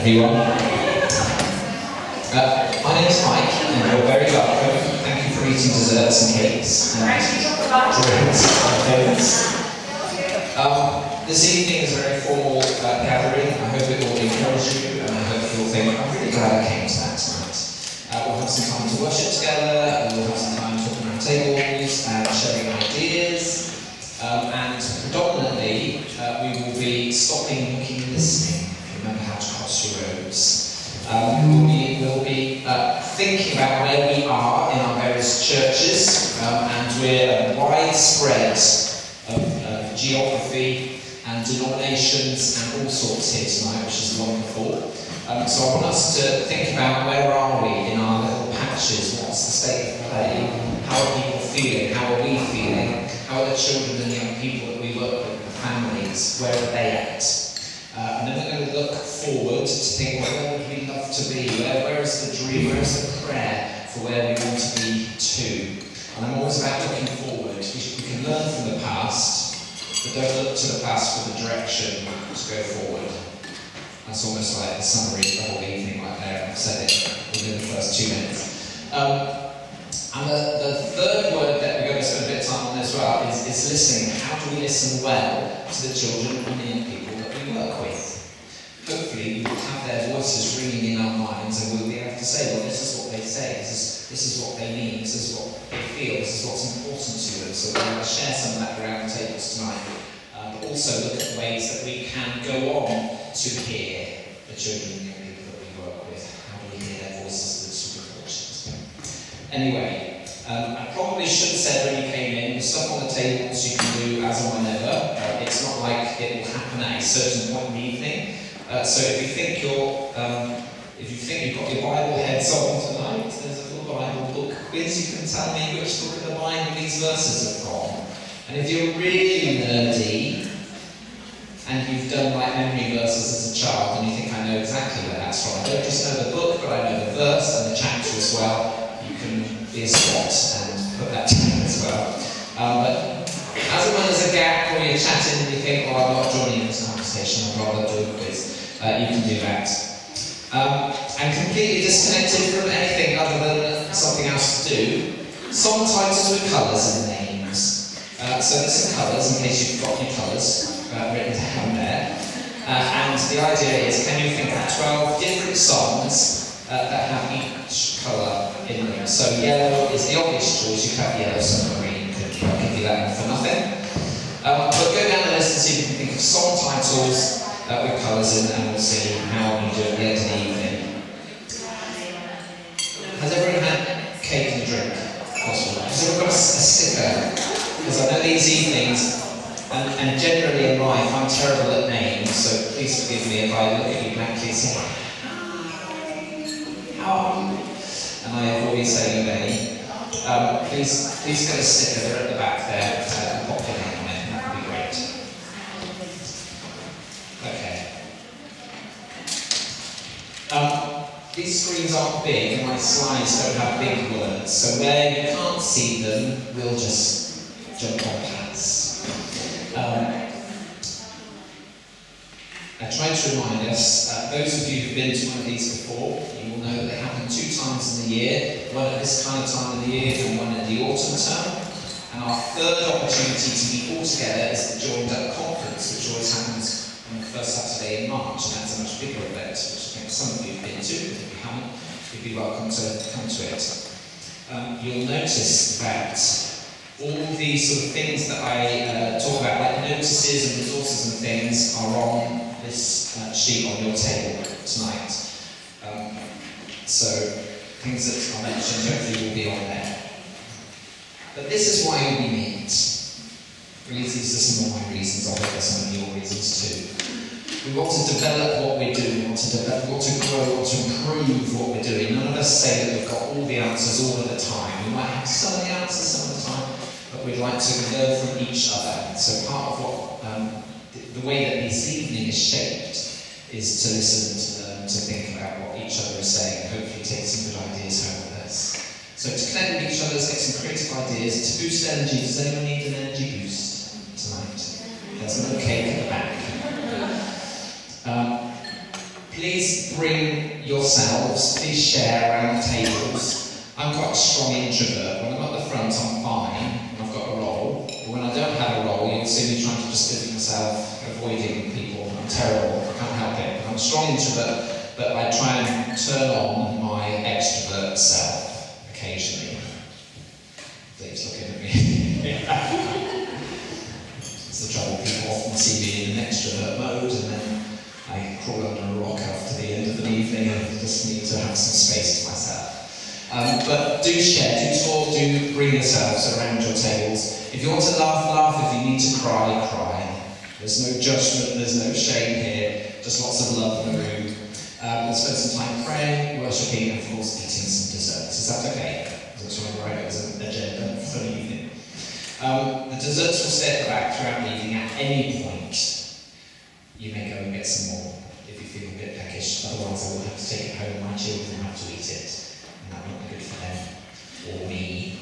everyone. My name is Mike, and you're very welcome. Thank you for eating desserts and cakes and drinks. This evening is a very formal gathering. I hope it will encourage you, and I hope you'll think, I'm really glad I came to that tonight. We'll have some time to worship together, and we'll have some time talking around tables and sharing ideas. And predominantly, we will be stopping, looking, and listening. Remember how to cross your roads. We'll be thinking about where we are in our various churches, and we're a wide spread of geography and denominations and all sorts here tonight, which is wonderful. So I want us to think about where are we in our little patches, what's the state of play, how are people feeling, how are we feeling, how are the children and young people that we work with, the families, where are they at? And then we're going to look forward to think, well, where would we love to be? Where is the dream? Where is the prayer for where we want to be too? And I'm always about looking forward. We can learn from the past, but don't look to the past for the direction to go forward. That's almost like the summary of the whole evening right there. I've said it within the first 2 minutes. And the third word that we're going to spend a bit of time on as well is listening. How do we listen well to the children and the young people that we work with? Hopefully we will have their voices ringing in our minds, and we'll be able to say, well, this is what they say, this is what they mean, this is what they feel, this is what's important to them. So we're going to share some of that around the tables tonight, but also look at ways that we can go on to hear the children and young people that we work with. How do we hear their voices through some reflections? Anyway, I probably should have said when you came in, the stuff on the tables you can do as and whenever. It's not like it will happen at a certain point in the evening. So if you think you've got your Bible heads on tonight, there's a little Bible book quiz. You can tell me which book of the Bible these verses are from. And if you're really nerdy and you've done like memory verses as a child, and you think I know exactly where that's from, I don't just know the book, but I know the verse and the chapter as well. You can be a spot and put that down as well. But as and when there's a gap when you're chatting and you think, oh, I'm not joining this conversation, I'd rather do a quiz. You can do that. And completely disconnected from anything other than something else to do, song titles with colours in the names. So this is colours, in case you've got your colours written down there. And the idea is, can you think of 12 different songs that have each colour in them? So yellow is the obvious choice. You have yellow, submarine, I'll give you that one for nothing. But go down the list and see if you can think of song titles with colours in, and we'll see how you do at the end of the evening. Has everyone had cake and drink? Possible. Has everyone got a sticker? Because I know these evenings, and generally in life, I'm terrible at names, so please forgive me if I look at you blankly and say, and I avoid saying your name. Please get a sticker, they're at the back there, pop your name on it, that would be great. Okay. These screens aren't big, and my slides don't have big words, so where you can't see them, we'll just jump on past. I tried to remind us, those of you who've been to one of these before, you will know that they happen 2 times in the year, one at this kind of time of the year and one at the autumn term. And our third opportunity to be all together is the Joined Up Conference, which always happens on the first Saturday in March, and that's a much bigger event, which I think some of you have been to, but if you haven't, you'd be welcome to come to it. You'll notice that all these sort of things that I talk about, like notices and resources and things, are on this sheet on your table tonight. So things that I mentioned hopefully will be on there. But this is why we meet. Really, these are some of my reasons. I hope they're some of your reasons too. We want to develop what we're doing. We want to develop, we want to grow, we want to improve what we're doing. None of us say that we've got all the answers all of the time. We might have some of the answers some of the time, but we'd like to learn from each other. So part of what the way that this evening is shaped is to listen, to learn, to think about what each other is saying, and hopefully take some good ideas home with us. So to connect with each other, get some creative ideas, to boost energy. Does anyone need an energy boost tonight? There's no cake at the back. please bring yourselves, please share around the tables. I'm quite a strong introvert. When I'm at the front, I'm fine, and I've got a role. But when I don't have a role, you'll see me trying to just visit myself, avoiding people. I'm terrible, I can't help it. I'm a strong introvert, but I try and turn on my extrovert self occasionally. Dave's looking at me. It's the trouble, people often see me in an extrovert mode, and then I crawl under a rock after the end of the evening and just need to have some space to myself. But do share, do talk, do bring yourselves around your tables. If you want to laugh, laugh. If you need to cry, cry. There's no judgment, there's no shame here, just lots of love in the room. We'll spend some time praying, worshipping, and of course eating some desserts. Is that okay? That's what I write as an agenda for the evening. The desserts will stay at the back throughout the evening. At any point, you may go and get some more if you feel a bit peckish. Otherwise, I will have to take it home. My children have to eat it, and that won't be good for them or me.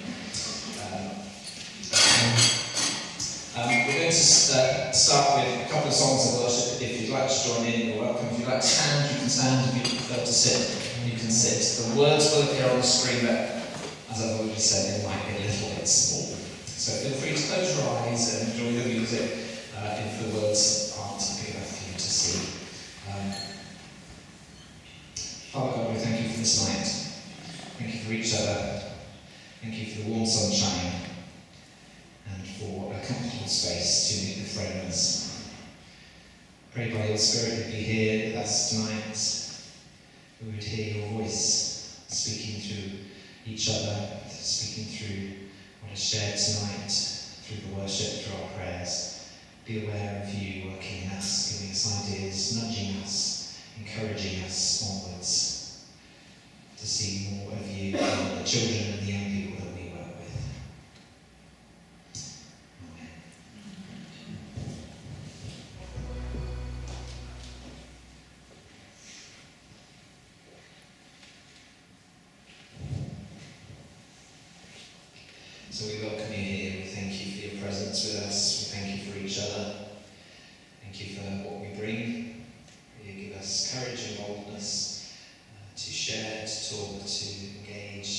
We're going to start with a couple of songs of worship. If you'd like to join in, you're welcome. If you'd like to stand, you can stand. If you prefer to sit, you can sit. The words will appear on the screen, but as I've already said, they might be a little bit small. So feel free to close your eyes and enjoy the music if the words aren't big enough for you to see. Father God, we thank you for this night. Thank you for each other. Thank you for the warm sunshine and for a comfortable space to meet with friends. Pray by your Spirit would be here with us tonight. We would hear your voice speaking through each other, speaking through what is shared tonight, through the worship, through our prayers. Be aware of you working in us, giving us ideas, nudging us, encouraging us onwards to see more of you in the children and the young people that we work with. Amen. So we welcome you here. We thank you for your presence with us. We thank you for each other. Thank you for what we bring. You give us courage and boldness to share, to talk, to engage,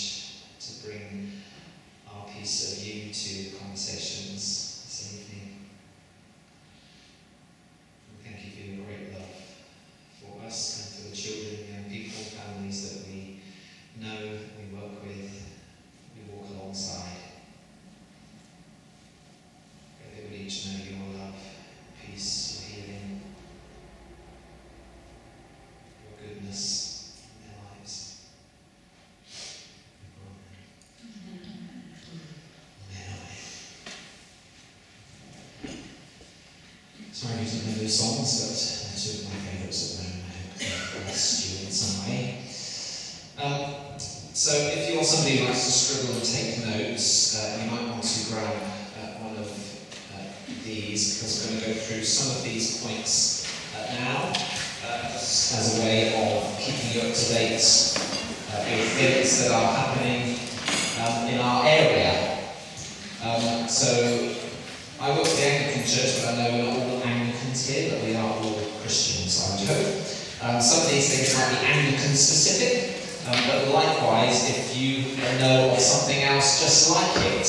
to bring our piece of you to conversations this evening. We thank you for your great love for us and for the children, young people, families that we know, we work with, we walk alongside. They would each know your love, peace, your healing, your goodness in their lives. Amen. Amen. Sorry if you don't know those songs, but they're two of my favourites at the moment. I hope they blessed you in some way. So if you're somebody who likes to scribble and take notes, you might want to grab one of these, because we're going to go through some of these points now, just as a way of keeping you up to date with things that are happening in our area. So I work for the Anglican Church, but I know we're not all Anglicans here, but we are all Christians, I would hope. Some of these things might be Anglican specific, but likewise, if you know of something else just like it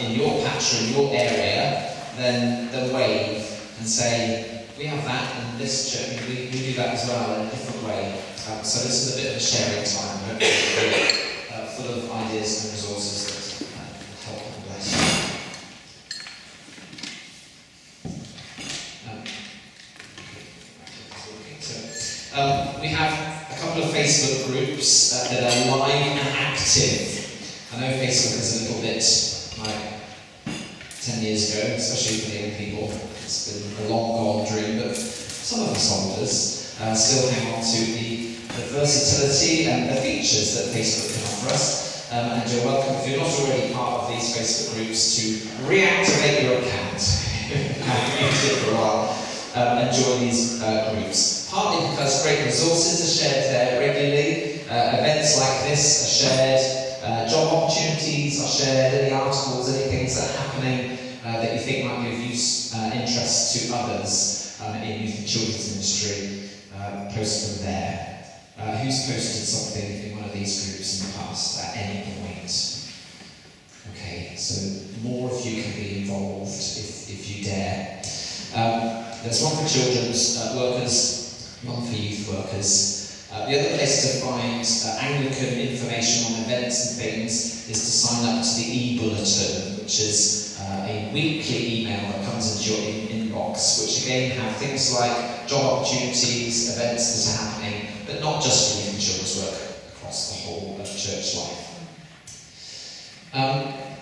in your patch or in your area, then wave and say, we have that in this church, we do that as well in a different way. So this is a bit of a sharing time, hopefully, full of ideas and resources that will help and bless you. We have a couple of Facebook groups that are live and active. I know Facebook is a little bit like 10 years ago, especially for the young people. It's been a long gone dream, but some of us olders still hang on to the versatility and the features that Facebook can offer us. And you're welcome, if you're not already part of these Facebook groups, to reactivate your account. I've used it for a while, and join these groups. Partly because great resources are shared there regularly, events like this are shared, job opportunities are shared, any articles, any things that are happening that you think might be of use, interest to others in youth and children's ministry post them there. Who's posted something in one of these groups in the past at any point? Okay, so more of you can be involved if you dare. There's one for children's workers, one for youth workers. The other place to find Anglican information on events and things is to sign up to the e-bulletin, which is a weekly email that comes into your inbox, which again have things like job opportunities, events that are happening, but not just for youth and children's work, across the whole of church life.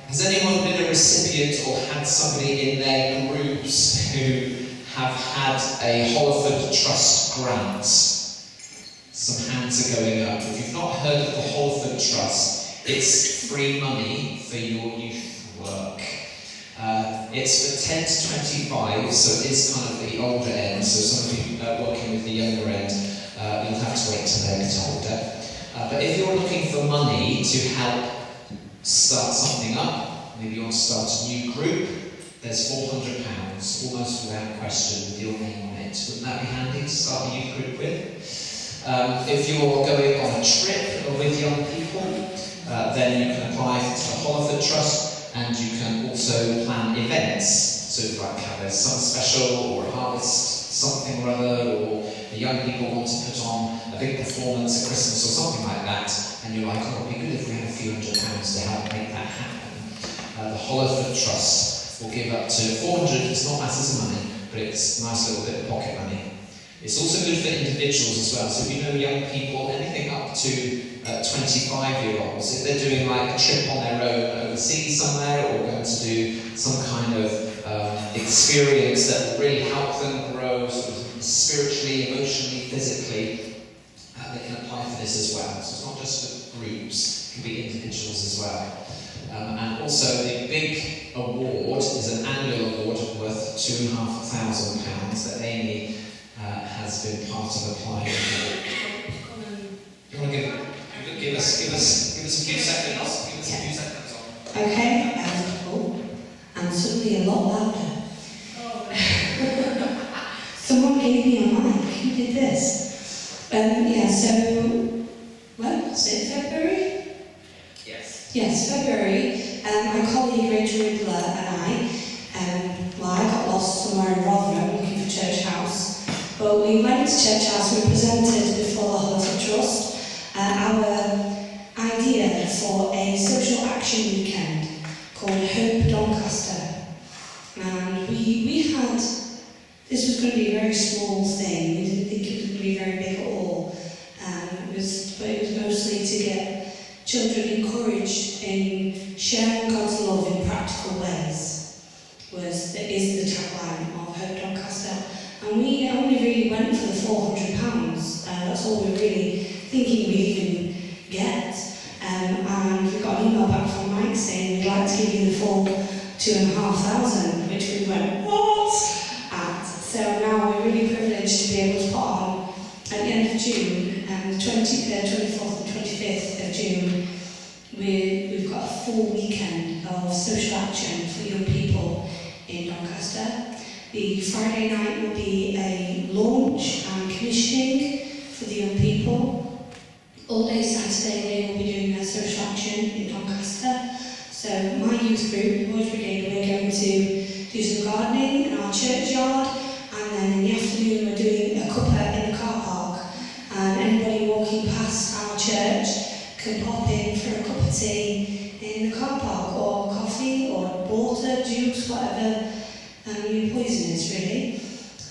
Has anyone been a recipient or had somebody in their groups who have had a Hollowford Trust grant? Some hands are going up. If you've not heard of the Hollowford Trust, it's free money for your youth work. It's for 10 to 25, so it is kind of the older end, so some of you working with the younger end, you'll have to wait till they get older. But if you're looking for money to help start something up, maybe you want to start a new group, there's £400, almost without question, with your name on it. Wouldn't that be handy to start a youth group with? If you're going on a trip with young people, then you can apply to the Hollowford Trust, and you can also plan events. So like have a sun special or a harvest something or other, or the young people want to put on a big performance at Christmas or something like that, and you're like, oh, it'd be good if we had a few £100 to help make that happen. The Hollowford Trust will give up to 400, it's not masses of money, but it's a nice little bit of pocket money. It's also good for individuals as well, so if you know young people, anything up to 25-year-olds, if they're doing like a trip on their own overseas somewhere, or going to do some kind of experience that will really help them grow sort of spiritually, emotionally, physically, they can apply for this as well. So it's not just for groups, it can be individuals as well. And also the big award is an annual award worth £2,500 that Amy has been part of applying for. Do you want to give us a few seconds? Give us a few seconds on. Okay, and suddenly a lot louder. Someone gave me a mic. Who did this? So when was it? February? Yes, February. My colleague Rachel Riddler and I got lost somewhere in Rotherham looking for Church House. But we went to Church House, we presented before the Hollowford Trust our idea for a social action weekend called Hope Doncaster. And we had, this was going to be a very small thing, we didn't think it was going to be very big at all. But it was mostly to get children encouraged in sharing God's love in practical ways, is the tagline of Hope Doncaster. And we only really went for the £400, that's all we were really thinking we'd even get. And we got an email back from Mike saying we'd like to give you the full £2,500, which we went, what? So now we're really privileged to be able to put on, at the end of June, the 24th and 25th of June, we've got a full weekend of social action for young people in Doncaster. The Friday night will be a launch and commissioning for the young people. All day Saturday they will be doing their social action in Doncaster. So my youth group, the Boys Brigade, we're going to do some gardening in our churchyard, and then in the afternoon we're doing a cuppa in the car park. And anybody walking past our church can pop in for a cup of tea in the car park, or coffee, or water, juice, whatever your poison is really.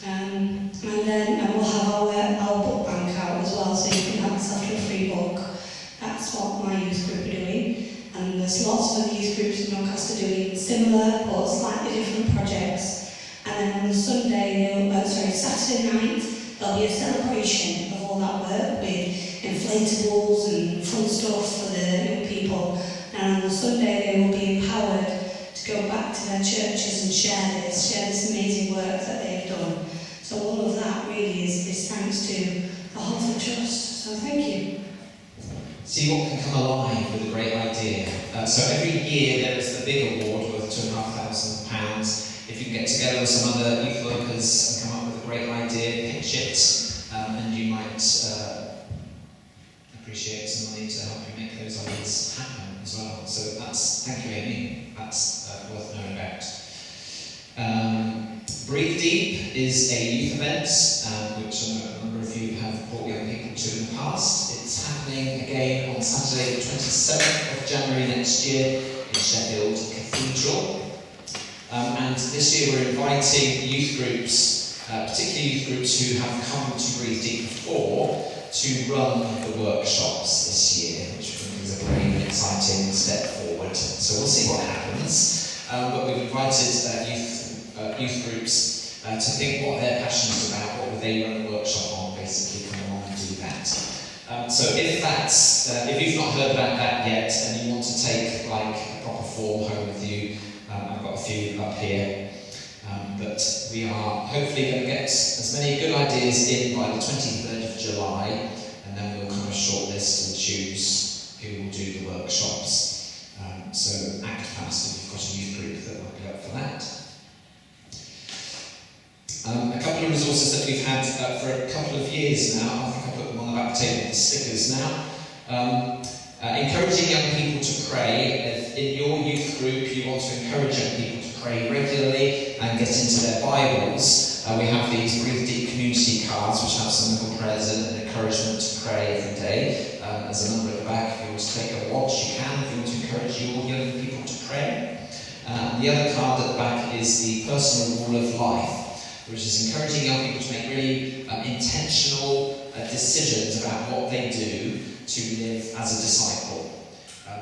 And then we'll have our book bank out as well, so you can have yourself a free book. That's what my youth group are doing. And there's lots of other youth groups in Doncaster doing similar but slightly different projects. And then on the Saturday night, there'll be a celebration of all that work with inflatables and fun stuff for the young people. And on the Sunday, they will be empowered to go back to their churches and share this amazing work that they've done. So all of that really is thanks to the Hollowford Trust. So thank you. See what can come alive with a great idea. So every year there is the big award worth £2,500. If you can get together with some other youth workers and come up with a great idea, pitch it, and and you might appreciate some money to help you make those ideas happen as well. So that's, thank you Amy, that's worth knowing about. Breathe Deep is a youth event, which a number of you have brought young people to in the past. It's happening again on Saturday the 27th of January next year in Sheffield Cathedral. And this year we're inviting youth groups, particularly youth groups who have come to Breathe Deep before, to run the workshops this year, which I think is a very exciting step forward. So we'll see what happens. But we've invited youth groups to think what they're passionate about, what would they run a workshop on, basically come along and do that. So if you've not heard about that yet and you want to take like a proper form home with you, I've got a few up here. But we are hopefully going to get as many good ideas in by the 23rd of July, and then we'll kind of shortlist and choose who will do the workshops. So act fast if you've got a youth group that might be up for that. A couple of resources that we've had for a couple of years now. I think I put them on the back table, the stickers now. Encouraging young people to pray. If in your youth group you want to encourage young people to pray regularly and get into their Bibles, we have these Breathe Deep community cards which have some little prayers and encouragement to pray every day. There's a number at the back. If you want to take a watch, you can, if you want to encourage your young people to pray. The other card at the back is the personal rule of life, which is encouraging young people to make really intentional decisions about what they do to live as a disciple.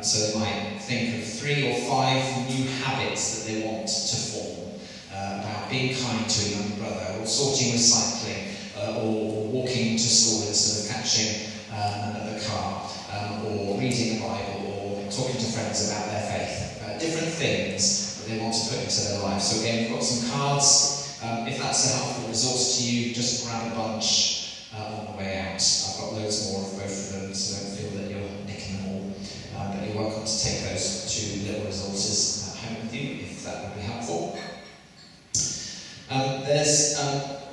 So they might think of 3 or 5 new habits that they want to form, about being kind to a young brother, or sorting recycling, or walking to school instead of catching another car, or reading the Bible, or talking to friends about their faith. Different things that they want to put into their life. So again, we've got some cards. If that's a helpful resource to you, just grab a bunch on the way out. I've got loads more of both of them, so don't feel that you're nicking them all. But you're welcome to take those 2 little resources home with you, if that would be helpful.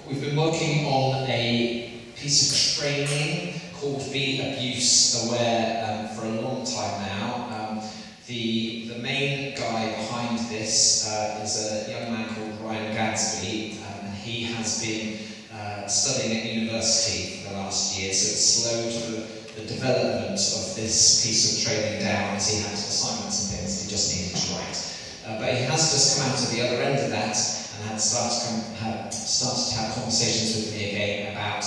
We've been working on a piece of training called Be Abuse Aware for a long time now. The main guy behind this is a young man called Ryan Gadsby, and he has been studying at university for the last year, so it's slowed the development of this piece of training down as he had assignments and things he just needed to write. But he has just come out of the other end of that and had started to have conversations with me again about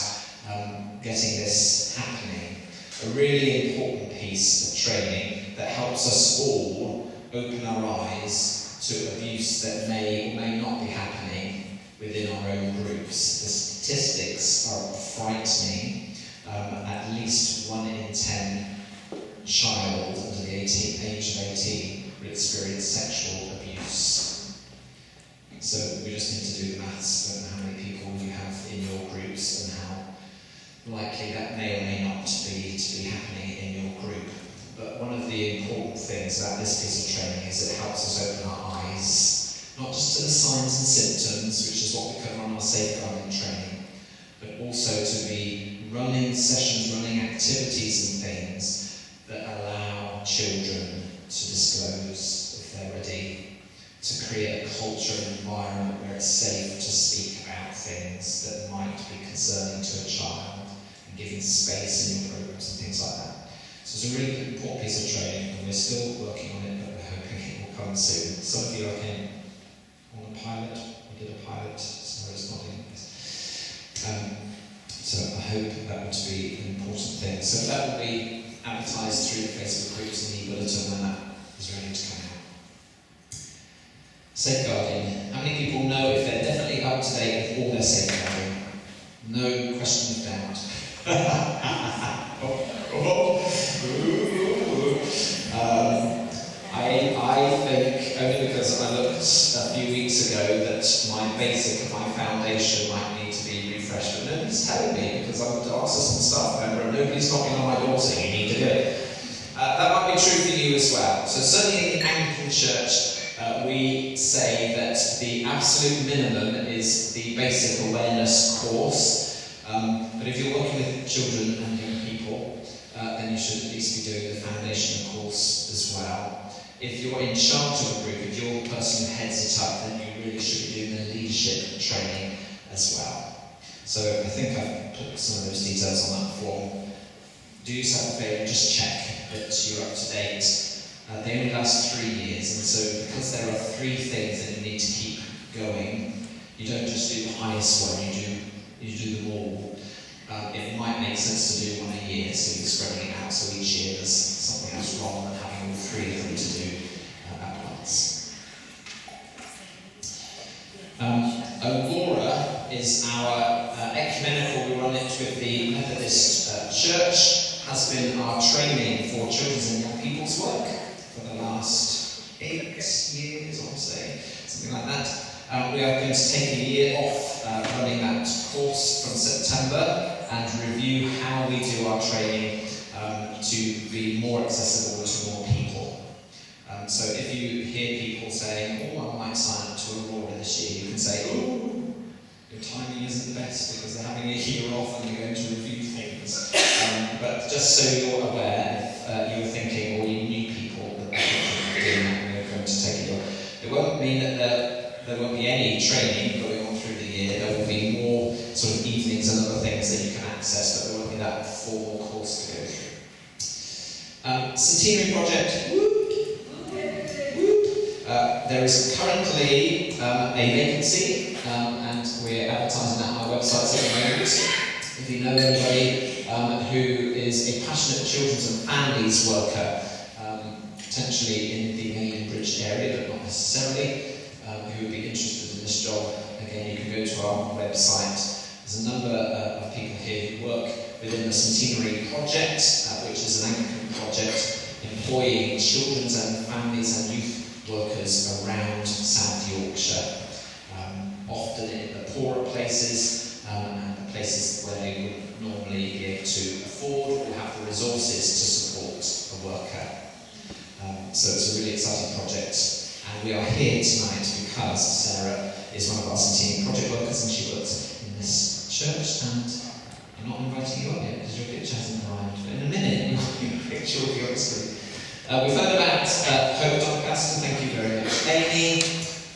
getting this happening. A really important piece of training that helps us all open our eyes to abuse that may or may not be happening within our own groups. The statistics are frightening. At least 1 in 10 child under the age of 18 will experience sexual abuse. So we just need to do the maths on how many people you have in your groups and how likely that may or may not be happening in your group. But one of the important things about this piece of training is it helps us open our eyes, not just to the signs and symptoms, which is what we cover on our safeguarding training, but also to be running sessions, running activities and things that allow children to disclose if they're ready, to create a culture and environment where it's safe to speak about things that might be concerning to a child, and giving space in your programs and things like that. So it's a really important piece of training, and we're still working on it, but we're hoping it will come soon. Some of you are on a pilot. We did a pilot, so it's not in this. So I hope that would be an important thing. So that will be advertised through Facebook groups and e-bulletin when that is ready to come out. Safeguarding. How many people know if they're definitely up to date with all their safeguarding? No question of doubt. I think, only because I looked a few weeks ago, that my basic and my foundation might need to be refreshed, but nobody's telling me, because I'm a diocesan staff member and nobody's knocking on my door saying you need to do it. That might be true for you as well. So certainly in the Anglican Church, we say that the absolute minimum is the basic awareness course. But if you're working with children and young people, then you should at least be doing the foundation course as well. If you're in charge of a group, if you're the person who heads it up, then you really should be doing the leadership training as well. So I think I've put some of those details on that form. Do yourself a favour and just check that you're up to date. They only last 3 years, and so because there are 3 things that you need to keep going, you don't just do the highest one, you do them all. It might make sense to do one a year, so you're spreading it out, so each year there's something else wrong than having all 3 of them to do at once. Aurora is our ecumenical, we run it with the Methodist Church, has been our training for children's and young people's work for the last 8 years, I would say, something like that. We are going to take a year off running that course from September and review how we do our training to be more accessible to more people. So if you hear people saying, oh, I might sign up to Aurora this year, you can say, oh, your timing isn't the best because they're having a year off and they're going to review things. But just so you're aware, if you were thinking, or you knew people that are doing that and they're going to take a year off, it won't mean that there won't be any training going on through the year. There will be more sort of evenings and other things that you can access, but there won't be that formal course to go through. Centenary Project. There is currently a vacancy, and we're advertising that on our website at the moment. If you know anybody who is a passionate children's and families worker, potentially in the Main Bridge area, but not necessarily, who would be interested in this job, again, you can go to our website. There's a number of people here who work within the Centenary Project, which is an Anglican project employing children's and families and youth workers around South Yorkshire, often in the poorer places and the places where they would normally be able to afford or have the resources to support a worker. So it's a really exciting project, and we are here tonight because Sarah is one of our Centenary Project workers and she works in this church, and I'm not inviting you up yet because your picture hasn't arrived, but in a minute your picture will be on the screen. We've heard about Hope Doncaster, thank you very much. Amy,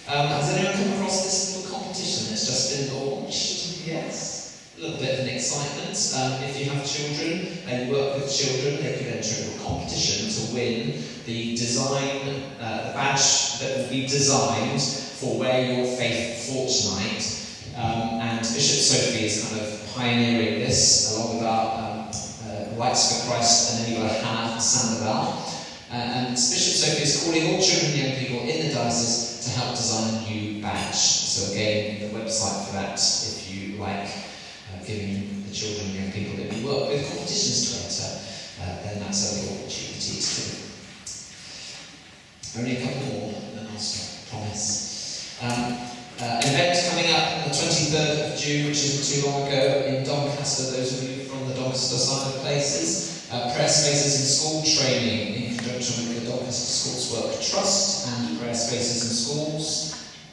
has anyone come across this little competition that's just been launched? Yes? A little bit of an excitement. If you have children and you work with children, they can enter into a competition to win the design, the badge that will be designed for Wear Your Faith Fortnight. And Bishop Sophie is kind of pioneering this, along with our Lights for Christ and Anila Hannah Sandoval. And Bishop Sophie is calling all children and young people in the diocese to help design a new badge. So again, the website for that, if you like giving the children and young people that you work with competitions to enter, then that's a good opportunity to do. Only a couple more, and then I'll stop, I promise. An event coming up on the 23rd of June, which isn't too long ago, in Doncaster, those of you from the Doncaster side of places. Prayer spaces in school training in conjunction with the Doncaster Schools Work Trust and prayer spaces in schools.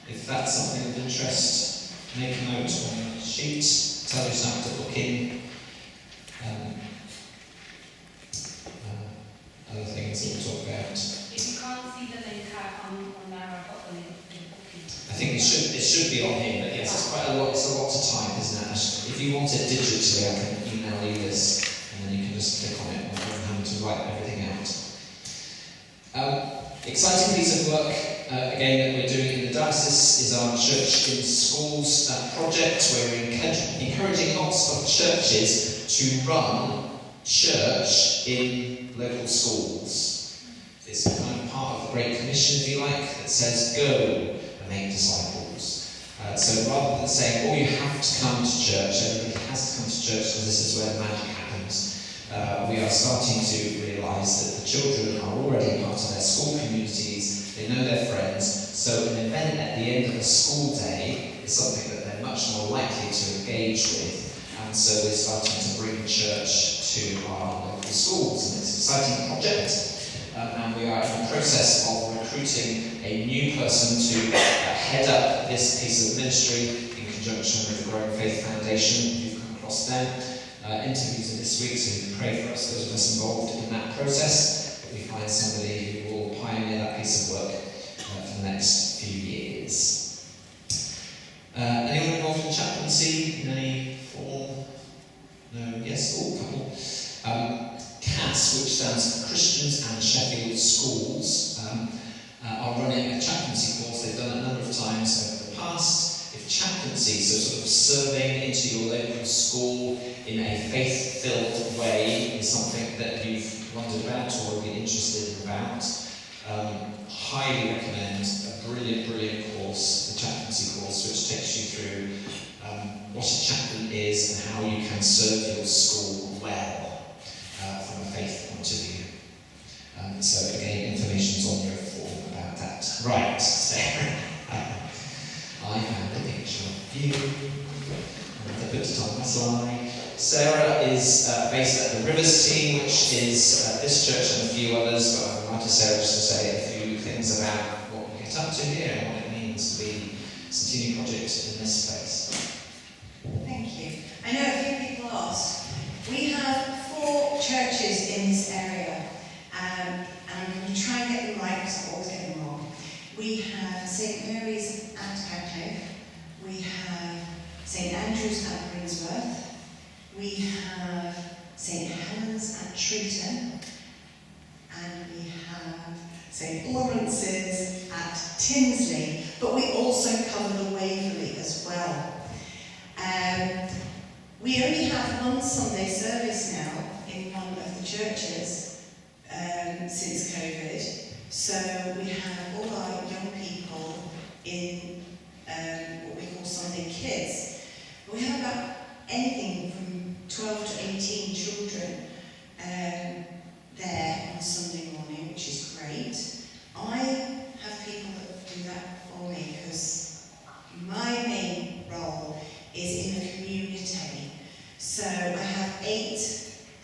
If that's something of interest, make a note on the sheet, tell yourself to book in. Other things that we'll talk about. If you can't see the link on there, I've got the link in the booking. I think it should be on here, but yes, it's quite a lot. It's a lot to type, isn't it? If you want it digitally, I can email you this, and then you can just click on it rather than having to write everything out. Exciting piece of work, again, that we're doing in the diocese is our Church in Schools project, where we're encouraging lots of churches to run church in local schools. It's kind of part of the Great Commission, if you like, that says, go and make disciples. So rather than saying, oh, you have to come to church, everybody has to come to church because this is where the magic happens, we are starting to realise that the children are already part of their school communities, they know their friends, so an event at the end of a school day is something that they're much more likely to engage with, and so we're starting to bring church to our local schools, and it's an exciting project. And we are in the process of recruiting a new person to head up this piece of ministry in conjunction with the Growing Faith Foundation. You've come across them. Interviews are this week, so you can pray for us, those of us involved in that process, that we find somebody who will pioneer that piece of work for the next few years. Anyone involved in chaplaincy in any form? No? Yes? Oh, a couple. CAS, which stands for Christians and Sheffield Schools, are running a chaplaincy course. They've done it a number of times over the past. If chaplaincy, so sort of serving into your local school in a faith-filled way, is something that you've wondered about or been interested about, highly recommend a brilliant course, the chaplaincy course, which takes you through what a chaplain is and how you can serve your school well from a faith point of view. So again, information's on your form about that. Right, Sarah. I found a picture of you. I put it on my slide. Sarah is based at the Rivers team, which is this church and a few others, but I'd like Sarah just to say a few things about what we get up to here and what it means to be a Centennial project in this space. Thank you. I know a few people asked. We have 4 churches in this area, and I'm going to try and get them right because I always get them wrong. We have St Mary's at Catcliffe, we have St Andrew's at Brinsworth, we have St Helens at Treaton, and we have St Lawrence's at Tinsley, but we also cover the Waverley as well. We only have one Sunday service now in one of the churches since COVID, so we have all our young people in what we call Sunday Kids. We have about anything from 12 to 18 children there on Sunday morning, which is great. I have people that do that for me because my main role is in the community. So I have 8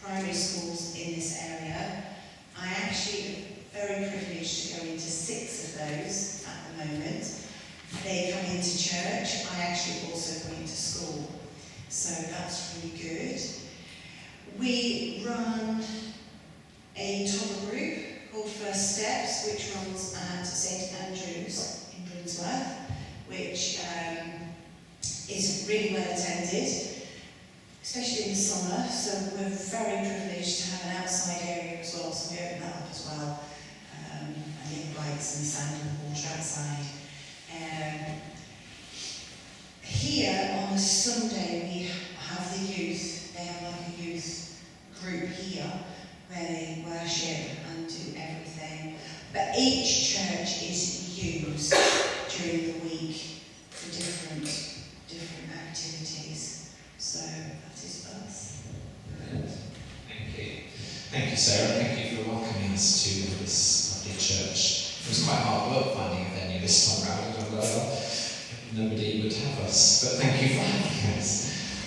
primary schools in this area. I actually am very privileged to go into 6 of those at the moment. They come into church. I actually also go into school. So that's really good. We run a toddler group called First Steps, which runs at St Andrew's in Brinsworth, which is really well attended, especially in the summer, so we're very privileged to have an outside area as well, so we open that up as well, and get bikes and sand and water outside. Here on a Sunday we have the youth, they have like a youth group here, where they worship and do everything, but each church is used during the week for different activities. So that is us. Thank you. Thank you, Sarah. Thank you for welcoming us to this lovely church. It was quite hard work finding a venue this time round. Nobody would have us, but thank you for having us.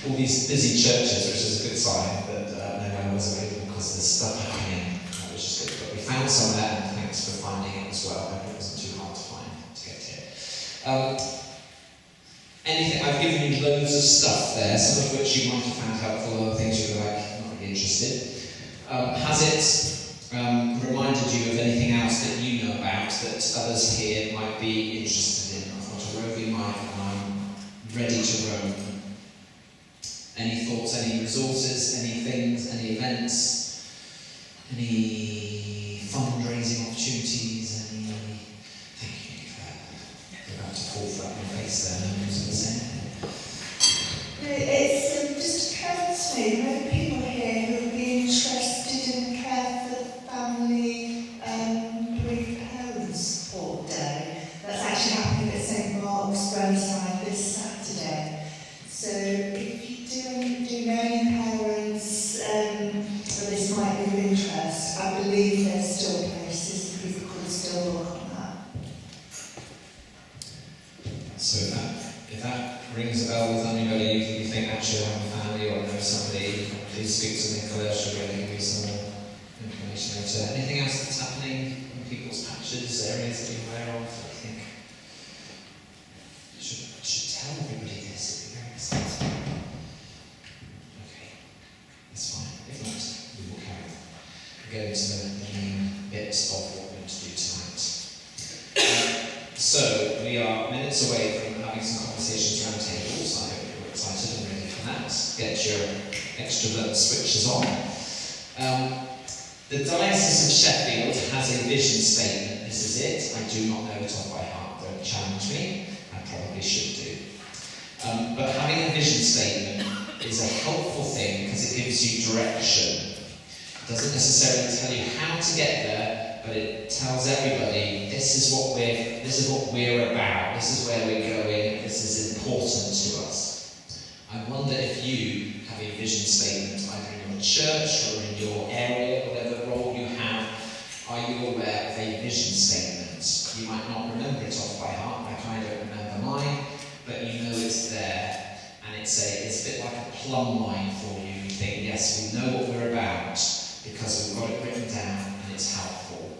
All these busy churches, which is a good sign that no one was available because there's stuff happening, which is good. But we found some there, and thanks for finding it as well. I hope it wasn't too hard to find to get here. Anything? I've given you loads of stuff there, some of which you might have found helpful, other things you were like not really interested. Has it reminded you of anything else that you know about that others here might be interested in? I've got a roving mic and I'm ready to roam. Any thoughts, any resources, any things, any events, any fundraising opportunities, any... Thank you for that. You're about to fall flat on your face there, no one's going to say anything. It's just occurred to me, there are people here who would be interested in care for the family bereaved parents support day. That's actually happening at St Mark's Roadside this Saturday. So if you know any parents that this might be of interest, I believe there's still places that people could still look on that. So if that rings a bell with anybody, you think actually I have a family or know somebody, please speak to Nicola, she'll be able to give you some more information later. Anything else that's happening in people's patches, areas that you're aware of? I think I should tell everybody this, it'd be very exciting. into the main bit of what we're going to do tonight. So, we are minutes away from having some conversations around tables. I hope you're excited and ready for that. Get your extrovert switches on. The Diocese of Sheffield has a vision statement. This is it. I do not know it off by heart. Don't challenge me. I probably should do. But having a vision statement is a helpful thing because it gives you direction. It doesn't necessarily tell you how to get there, but it tells everybody this is what we're about, this is where we're going, this is important to us. I wonder if you have a vision statement either in your church or in your area, whatever role you have. Are you aware of a vision statement? You might not remember it off by heart, like I don't remember mine, but you know it's there. And it's a bit like a plumb line for you. You think, yes, we know what we're about because we've got it written down and it's helpful.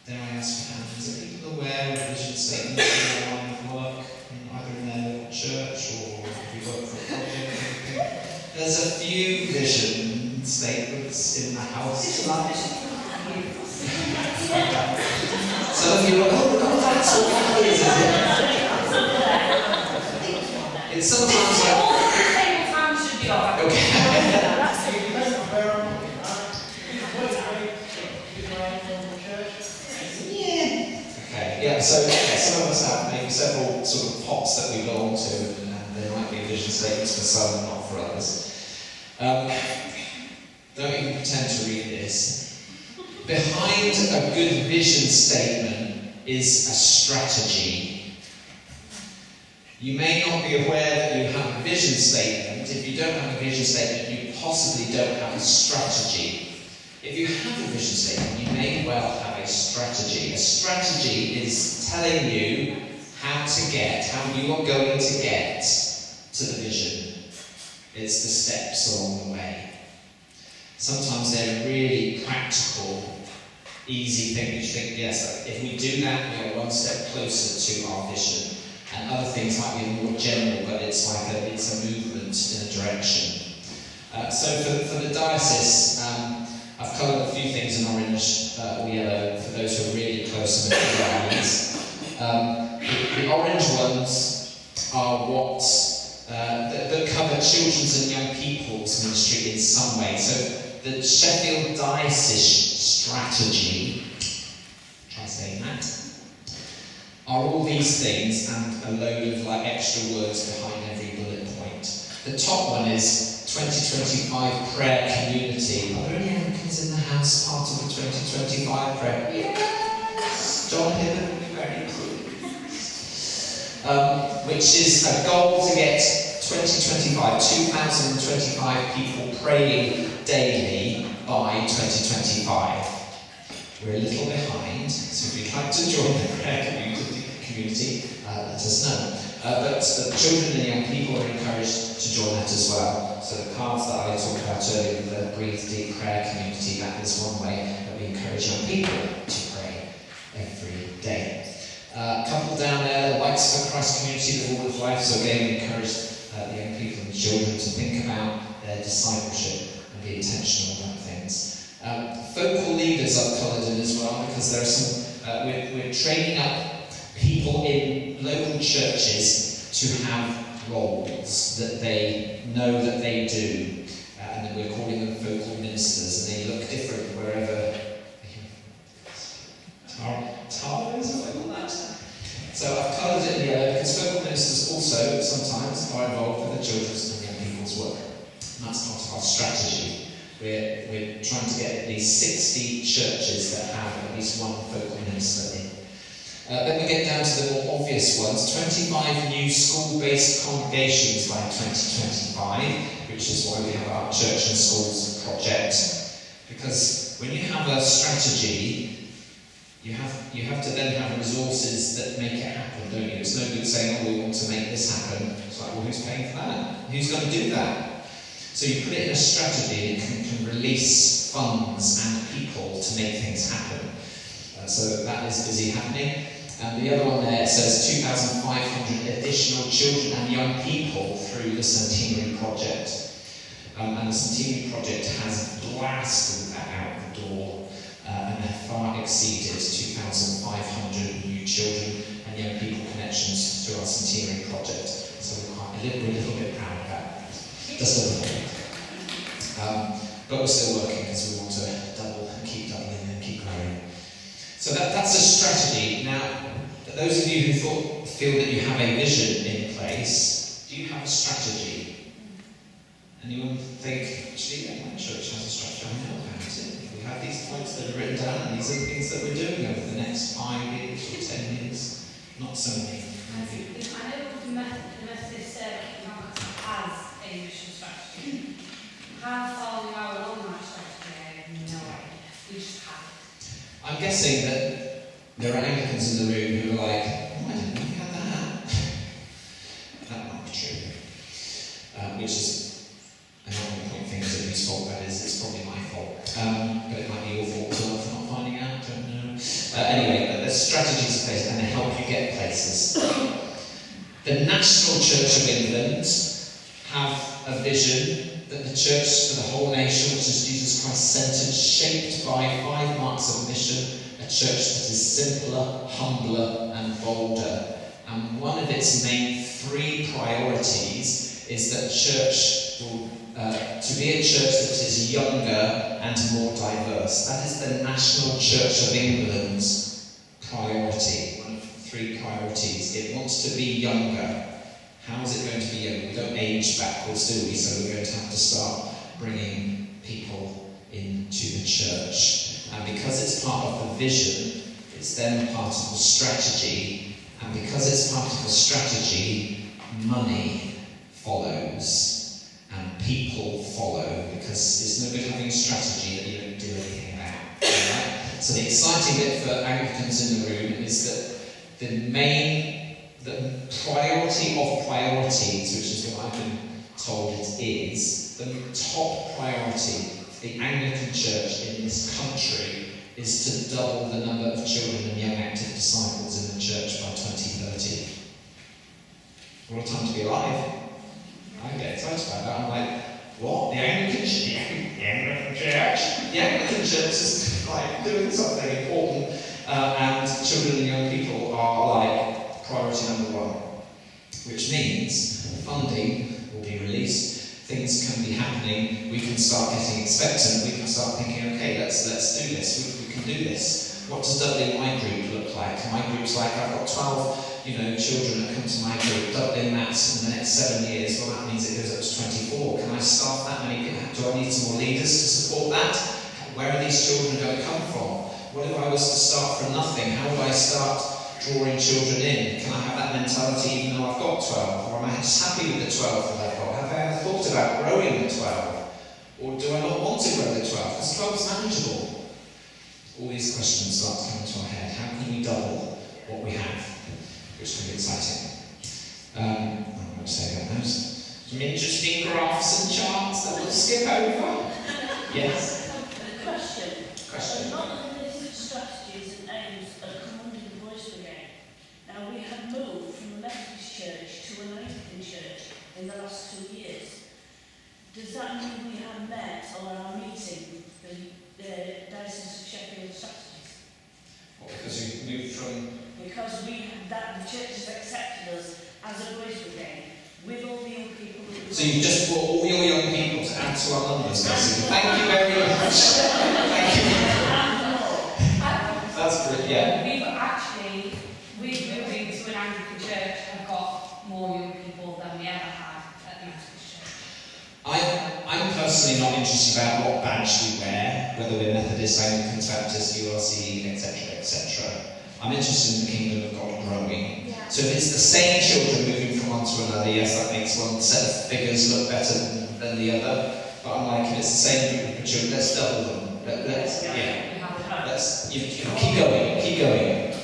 Dare I ask for hands? Are people aware of vision statements in their line of work, either in their local church or if you work for a project or anything? There's a few vision statements in the house tonight. Some of you are, oh, that's what that is it? It's sometimes like... All the table time should be off. Okay. Okay, yeah, so some of us have maybe several sort of pots that we belong to, and there might be vision statements for some, not for others. Don't even pretend to read this. Behind a good vision statement is a strategy. You may not be aware that you have a vision statement. If you don't have a vision statement, you possibly don't have a strategy. If you have a vision statement, you may well have a strategy. A strategy is telling you how you are going to get to the vision. It's the steps along the way. Sometimes they're really practical, easy things. You think, yes, if we do that, we are one step closer to our vision. And other things might be more general, but it's a movement in a direction. So for the diocese, I've coloured a few things in orange or yellow for those who are really close to the eyes. The orange ones are what that cover children's and young people's ministry in some way. So the Sheffield Diocese strategy, try saying that, are all these things and a load of extra words behind every bullet point. The top one is 2025 prayer community. Are there any Anglicans in the house part of the 2025 prayer? Yes! John Hibbert will be very pleased. Which is a goal to get 2025 people praying daily by 2025. We're a little behind, so if you'd like to join the prayer community, let us know. But the children and young people are encouraged to join that as well. So the cards that I talked about earlier, the Breathe Deep Prayer Community, that is one way that we encourage young people to pray every day. A couple down there, the Lights for Christ Community, the Wall of Life, so again we encourage the young people and children to think about their discipleship and be intentional about things. Focal leaders I've coloured in as well, because there are some, we're training up people in local churches to have roles that they know that they do, and then we're calling them focal ministers, and they look different wherever. Tara is what I call that. So I've coloured it in yellow because focal ministers also sometimes are involved with the children's and young people's work. And that's part of our strategy. We're trying to get at least 60 churches that have at least one focal minister in. Then we get down to the more obvious ones. 25 new school-based congregations by 2025, which is why we have our Church and Schools project. Because when you have a strategy, you have to then have resources that make it happen, don't you? It's no good saying, oh, we want to make this happen. It's like, well, who's paying for that? Who's going to do that? So you put it in a strategy, and it can release funds and people to make things happen. So that is busy happening. And the other one there says 2,500 additional children and young people through the Centenary Project. And the Centenary Project has blasted that out the door and have far exceeded 2,500 new children and young people connections through our centenary project. So we're a little bit proud of that. Just a little bit. But we're still working because we want to double and keep doubling and keep growing. So that's a strategy. Now, those of you who feel that you have a vision in place, do you have a strategy? Anyone think, actually, my church has a strategy? I know about it. We have these points that are written down, and these are the things that we're doing over the next 5 years or 10 years. Not so many. I know the Methodist has a mission strategy. How far we are along that strategy, I have no idea. We just have it. I'm guessing that there are Anglicans in the room who are like, oh, I didn't know we had that. That might be true. Which is, I'm not going to point fingers at whose fault that is. It's probably my fault. But it might be your fault as well for not finding out. Don't know. Anyway, there's strategies in place and they help you get places. The National Church of England have a vision that the church for the whole nation, which is Jesus Christ-centred, shaped by 5 marks of mission, a church that is simpler, humbler and bolder. And one of its main 3 priorities is that church will, to be a church that is younger and more diverse. That is the National Church of England's priority, one of 3 priorities. It wants to be younger. How is it going to be younger? We don't age backwards, do we? So we're going to have to start bringing people into the church. And because it's part of the vision, it's then part of the strategy. And because it's part of the strategy, money follows. And people follow. Because it's no good having a strategy that you don't do anything about. Right? So the exciting bit for Anglicans in the room is that the priority of priorities, which is what I've been told it is, the top priority for the Anglican Church in this country is to double the number of children and young active disciples in the church by 2030. What a time to be alive. I get excited about that. I'm like, what? The Anglican Church? The Anglican Church? The Anglican Church is like doing something important, and children and young people are like priority number 1, which means funding will be released, things can be happening, we can start getting expectant, we can start thinking, okay, let's do this, we can do this. What does doubling my group look like? My group's like, I've got 12 children that come to my group, doubling that in the next 7 years, well that means it goes up to 24. Can I staff that many? Do I need some more leaders to support that? Where are these children going to come from? What if I was to start from nothing? How would I start drawing children in? Can I have that mentality even though I've got 12? Or am I just happy with the 12 that I've got? Have I ever thought about growing the 12? Or do I not want to grow the 12? Because 12 is manageable. All these questions start to come into our head. How can we double what we have? Which can be exciting. I'm going to say about those. Some interesting graphs and charts that we'll skip over. Yes? Question. A lot of the strategies and aims are come under the voice again. Now we have moved from a Methodist church to an Anglican church in the last 2 years. Does that mean we have met or are meeting the Diocese of Sheffield strategies? Well, because we moved from... Because the church has accepted us as a voice brigade with all the young people. So you've just brought all your young people to add to our numbers, basically. Thank you very much. Thank you. That's brilliant, yeah. We've moving to an Anglican church have got more young people than we ever had at the Methodist church. I'm personally not interested about what badge we wear, whether we're Methodist, Anglican, Baptist, URC, etc., etc. I'm interested in the kingdom of God growing. Yeah. So if it's the same children moving from one to another, yes, that makes one set of figures look better than the other. But I'm like, if it's the same group of children, let's double them. Let's keep going.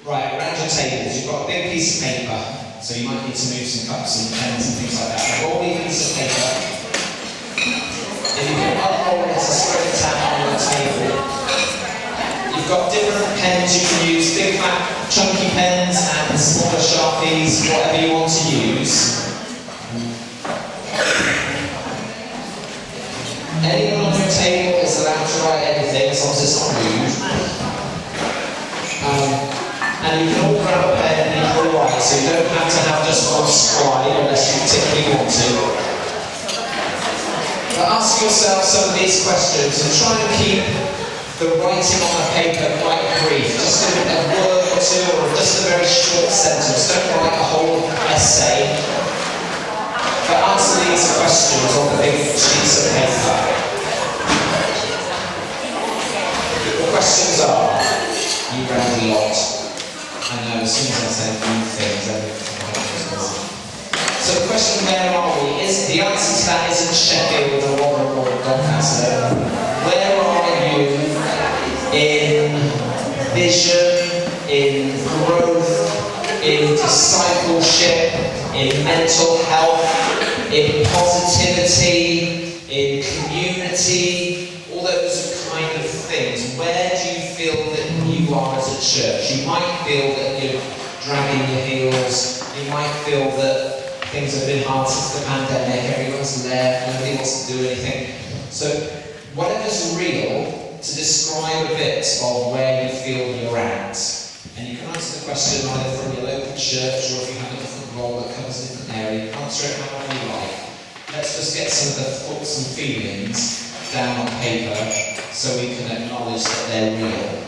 Right, around your tables, you've got a big piece of paper, so you might need to move some cups and pens and things like that. I've got all these pieces of paper. If you can unroll it to spread it out on your table. You've got different pens you can use, big fat chunky pens and smaller Sharpies, whatever you want to use. Anyone on your table is allowed to write anything. as long as it's not rude. And you can all grab a pen and you can write, so you don't have to have just one scribe unless you particularly want to. But ask yourself some of these questions and try and keep the writing on the paper quite brief. Just a word or two or just a very short sentence. Don't write a whole essay. But answer these questions on the big sheets of paper. The questions are, you read a lot. I know, as soon as I say new things, everything goes. So the question, where are we? Is the answer to that isn't Sheffield or Rotherham or Doncaster. Where are you in vision, in growth, in discipleship, in mental health, in positivity, in community, all those kind of things? Where do you feel that you are as a church? You might feel that you're dragging your heels. You might feel that things have been hard since the pandemic. Everyone's left. Nobody wants to do anything. So whatever's real to describe a bit of where you feel you're at. And you can answer the question either from your local church or if you have a different role that covers a different area. Answer it however you like. Let's just get some of the thoughts and feelings down on paper so we can acknowledge that they're real.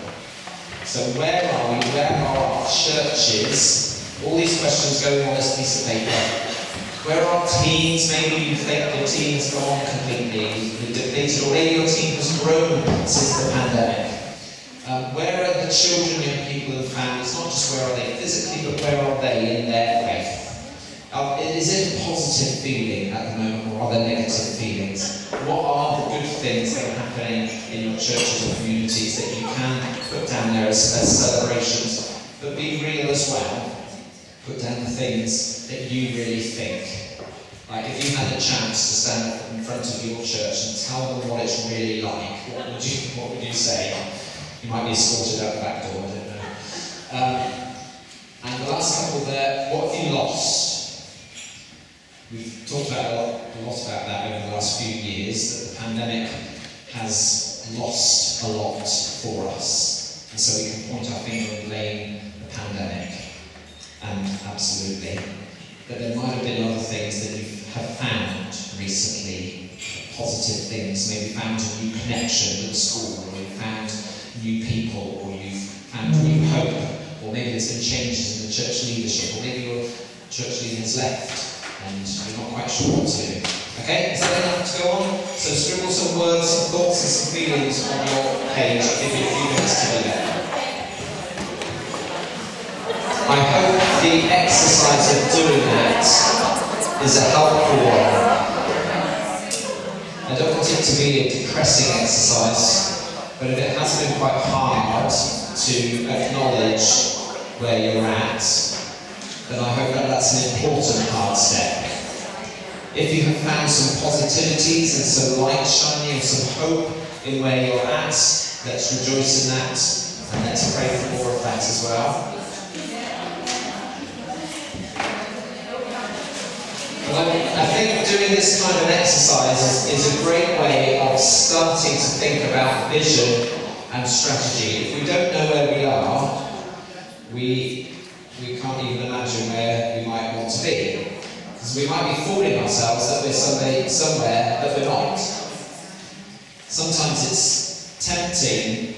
So where are we? Where are our churches? All these questions going on this piece of paper. Where are our teams? Maybe you think your team has gone completely. You've depleted, or maybe your team has grown since the pandemic. Where are the children, young people and families? Not just where are they physically, but where are they in their faith? Is it a positive feeling at the moment, or are there negative feelings? What are the good things that are happening in your churches or communities that you can put down there as celebrations, but be real as well? Put down the things that you really think. Like if you had a chance to stand in front of your church and tell them what it's really like, what would you say? You might be escorted out the back door, I don't know. And the last couple there, what have you lost? We've talked about a lot about that over the last few years, that the pandemic has lost a lot for us. And so we can point our finger and blame the pandemic. And absolutely. But there might have been other things that you have found recently, positive things. Maybe found a new connection with the school, or you've found new people, or you've found new hope, or maybe there's been changes in the church leadership, or maybe your church leader has left and you're not quite sure what to do. Okay, is that enough to go on? So scribble some words, some thoughts and some feelings on your page. I'll give you a few minutes to do that. I hope the exercise of doing that is a helpful one. I don't want it to be a depressing exercise, but if it has been quite hard to acknowledge where you're at, then I hope that that's an important hard step. If you have found some positivities and some light shining and some hope in where you're at, let's rejoice in that and let's pray for more of that as well. I think doing this kind of exercise is a great way of starting to think about vision and strategy. If we don't know where we are, we can't even imagine where we might want to be. Because we might be fooling ourselves that we're somewhere that we're not. Sometimes it's tempting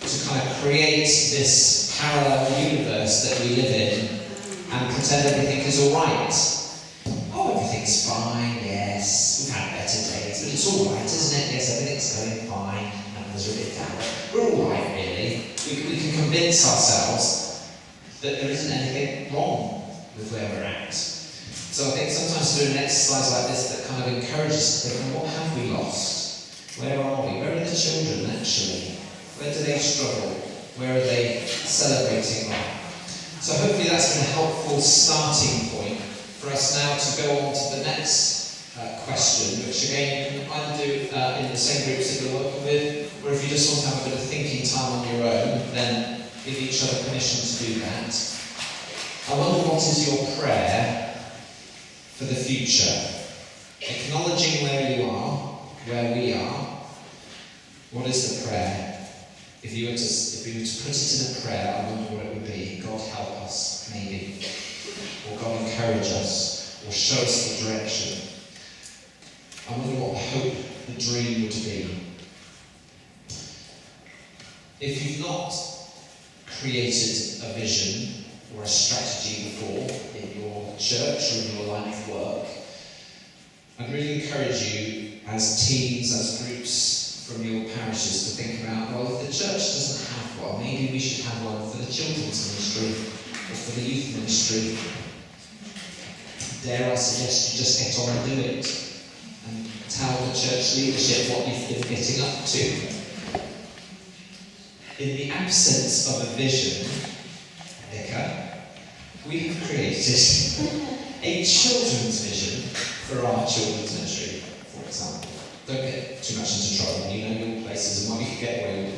to kind of create this parallel universe that we live in and pretend everything is alright. Oh, everything's fine, yes, we've had better days, but it's all right, isn't it? Yes, everything's going fine, numbers are a bit down. We're all right, really. We can convince ourselves that there isn't anything wrong with where we're at. So I think sometimes doing an exercise like this that kind of encourages us to think, what have we lost? Where are we? Where are the children, actually? Where do they struggle? Where are they celebrating life? So hopefully that's been a helpful starting point for us now to go on to the next question, which again you can either do in the same groups that you're working with, or if you just want to have a bit of thinking time on your own, then give each other permission to do that. I wonder, what is your prayer for the future? Acknowledging where you are, where we are, what is the prayer? If we were to put it in a prayer, I wonder what it would be. God help us, maybe. Or God encourage us, or show us the direction. I wonder what the hope, the dream would be. If you've not created a vision or a strategy before in your church or in your line of work, I'd really encourage you as teams, as groups from your parishes to think about, well, if the church doesn't have one, maybe we should have one for the children's ministry or for the youth ministry. Dare I suggest you just get on and do it and tell the church leadership what you've been getting up to. In the absence of a vision, Vicar, we have created a children's vision for our children's ministry, for example. Don't get too much into trouble, you know your places and what you can get away with.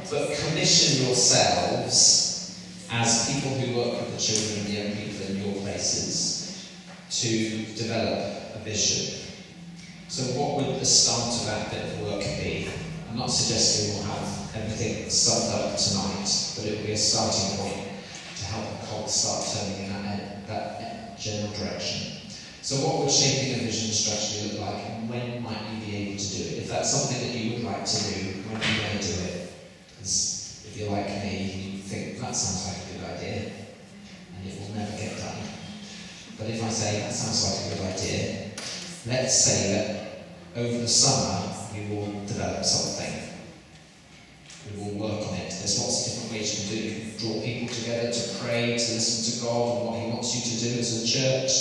But commission yourselves as people who work with the children and the young people in your places to develop a vision. So what would the start of that bit of work be? I'm not suggesting we'll have everything summed up tonight, but it will be a starting point to help the cogs start turning in that general direction. So what would shaping a vision strategy look like, and when might you be able to do it? If that's something that you would like to do, when are you going to do it? Because if you're like me, you think, that sounds like a good idea, and it will never get done. But if I say, that sounds like a good idea, let's say that over the summer, we will develop something. We will work on it. There's lots of different ways you can do it. You can draw people together to pray, to listen to God and what He wants you to do as a church,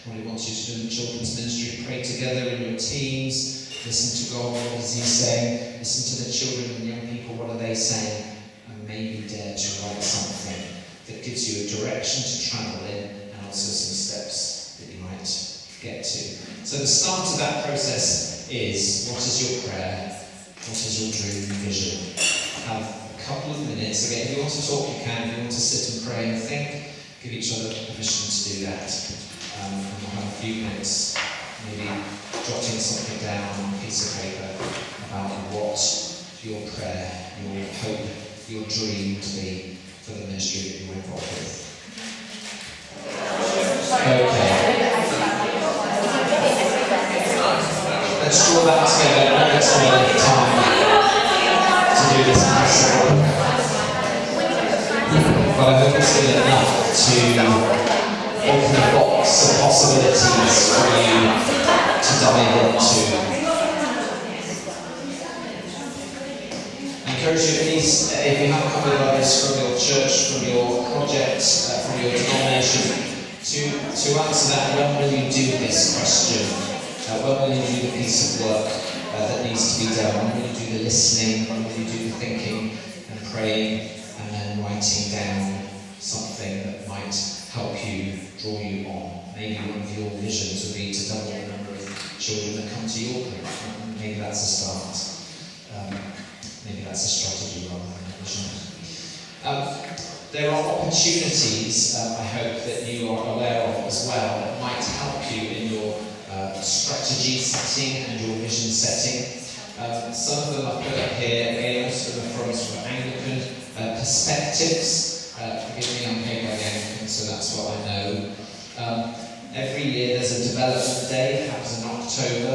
what He wants you to do in the children's ministry. Pray together in your teams, listen to God, what is He saying, listen to the children and young people, what are they saying, and maybe dare to write something that gives you a direction to travel in and also some steps that you might get to. So the start of that process is, what is your prayer? What is your dream and vision? Have a couple of minutes. Again, if you want to talk, you can. If you want to sit and pray and think, give each other permission to do that. And we'll have a few minutes, maybe jotting something down on a piece of paper about what your prayer, your hope, your dream to be for the ministry that you're involved with. Okay. Let's draw that together. I don't spend any time to do this myself. But I hope it's been enough to open a box of possibilities for you to dive into. I encourage you, at least, if you haven't come with others from your church, from your project, from your denomination, to answer that, when will you do this question? When will you do the piece of work that needs to be done? When will you do the listening? When will you do the thinking and praying and then writing down something that might help you, draw you on? Maybe one of your visions would be to double the number of children that come to your group. Maybe that's a start. Maybe that's a strategy rather than a vision. There are opportunities, I hope, that you are aware of as well that might help you in your strategy setting and your vision setting. Some of them I've put up here, again, most of them are from Anglican perspectives. Forgive me, I'm paid by the Anglican, so that's what I know. Every year there's a development day, it happens in October.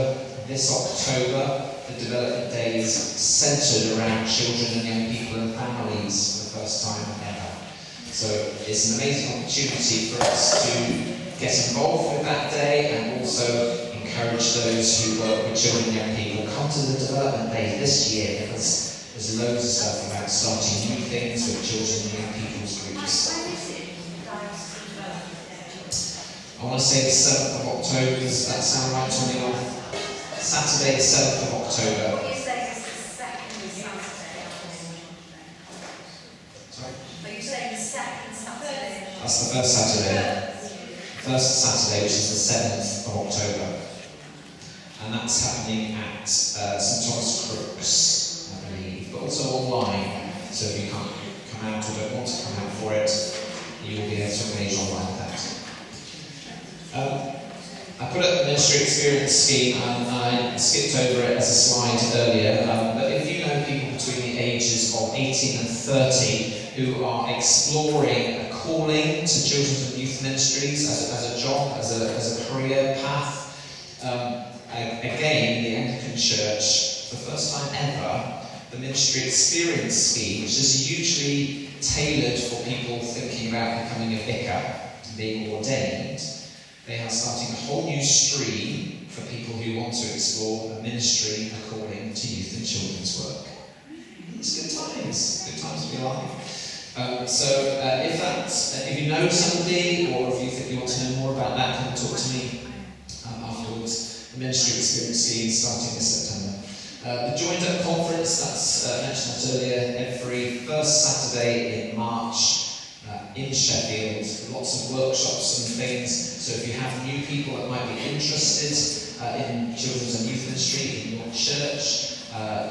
This October, the development day is centred around children and young people and families for the first time ever. So it's an amazing opportunity for us to get involved with that day and also encourage those who work with children and young people. Come to the development day this year because there's loads of stuff about starting new things with children and young people's groups. I want to say the 7th of October, does that sound right to anyone? Saturday the 7th of October. You say it's the second Saturday. Sorry? Are you saying the second Saturday? That's the first Saturday. First Saturday, which is the 7th of October. And that's happening at St Thomas Crooks, I believe, but also online. So if you can't come out or don't want to come out for it, you will be able to engage online with that. I put up the ministry experience scheme and I skipped over it as a slide earlier, but if you 18 and 30 who are exploring a calling to children's and youth ministries as a job, as a career path. Again, in the Anglican Church, for the first time ever, the Ministry Experience Scheme, which is usually tailored for people thinking about becoming a vicar and being ordained, they are starting a whole new stream for people who want to explore a ministry according to youth and children's work. It's good times to be alive. If you know somebody, or if you think you want to know more about that, come and talk to me afterwards. The Ministry Experience Scheme starting this September. The Joined Up Conference, that's mentioned earlier, every first Saturday in March in Sheffield. Lots of workshops and things. So if you have new people that might be interested in children's and youth ministry in your church,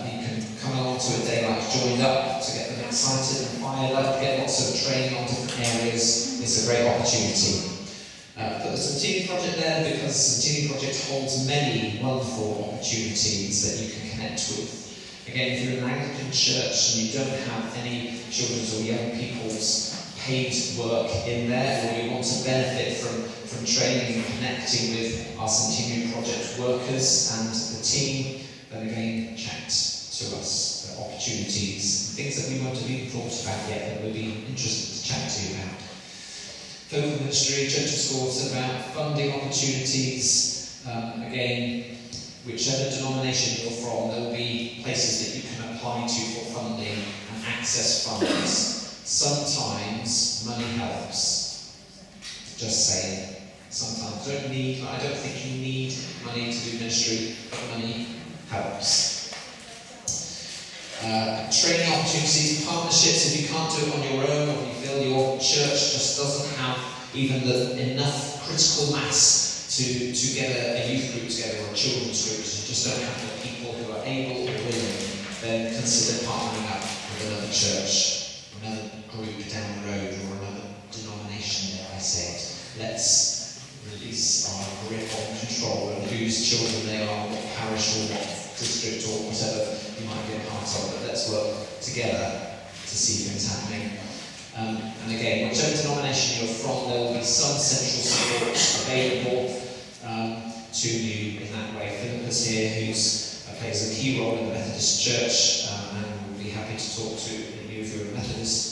you can come along to a day like Joined Up to get them excited and fired up, get lots of training on different areas. It's a great opportunity. Put the Centennial Project there because the Centennial Project holds many wonderful opportunities that you can connect with. Again, if you're an Anglican church and you don't have any children's or young people's paid work in there, or you want to benefit from training and connecting with our Centennial Project workers and the team, then again, chat to us. Opportunities, things that we won't have even thought about yet that we'd be interested to chat to you about. Focal ministry, church and schools, about funding opportunities. Again, whichever denomination you're from, there will be places that you can apply to for funding and access funds. Sometimes money helps. Just saying. Sometimes I don't think you need money to do ministry, but money helps. Training opportunities, partnerships, if you can't do it on your own, or you feel your church just doesn't have even enough critical mass to get a youth group together or a children's group, you just don't have the people who are able or willing, then consider partnering up with another church, another group down the road, or another denomination, dare I say it. Let's release our grip on control of whose children they are, what parish or what district or whatever you might be a part of, but let's work together to see things happening. And again, whichever denomination you're from, there will be some central support available to you in that way. Philip is here, who plays a key role in the Methodist Church, and we'll be happy to talk to you if you're a Methodist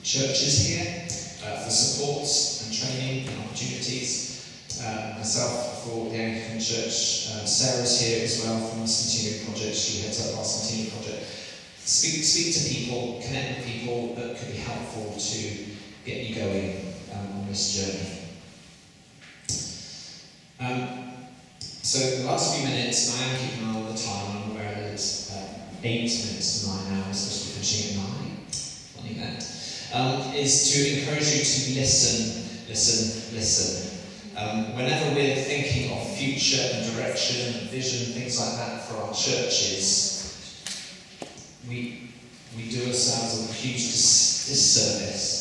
churches here for support and training and opportunities. Myself for the Anglican Church, Sarah's here as well from the Centennial Project. She heads up our Centennial Project. Speak to people, connect with people that could be helpful to get you going on this journey. So the last few minutes, and I am keeping an eye on the time, I'm aware that it's 8 minutes to 9 now, we're supposed to be finishing at 9, funny that, is to encourage you to listen. Whenever we're thinking of future and direction and vision, things like that for our churches, we do ourselves a huge disservice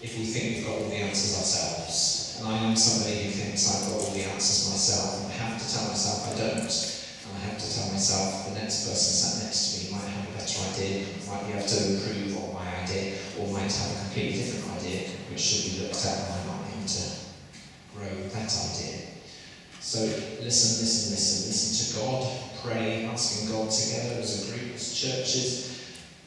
if we think we've got all the answers ourselves. And I am somebody who thinks I've got all the answers myself, and I have to tell myself I don't. And I have to tell myself the next person sat next to me might have a better idea, might be able to improve on my idea, or might have a completely different idea which should be looked at, and I might be able to grow that idea. So listen to God, pray, asking God together as a group, as churches,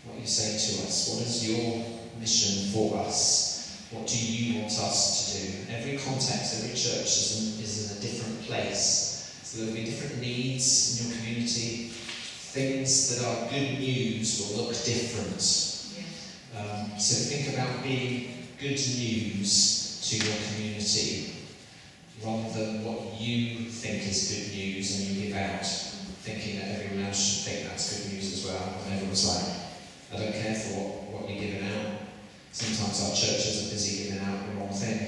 what you say to us. What is your mission for us? What do you want us to do? Every context, every church is in a different place. So there will be different needs in your community. Things that are good news will look different. So think about being good news to your community, rather than what you think is good news and you give out, thinking that everyone else should think that's good news as well. And everyone's like, I don't care for what you're giving out. Sometimes our churches are busy giving out the wrong thing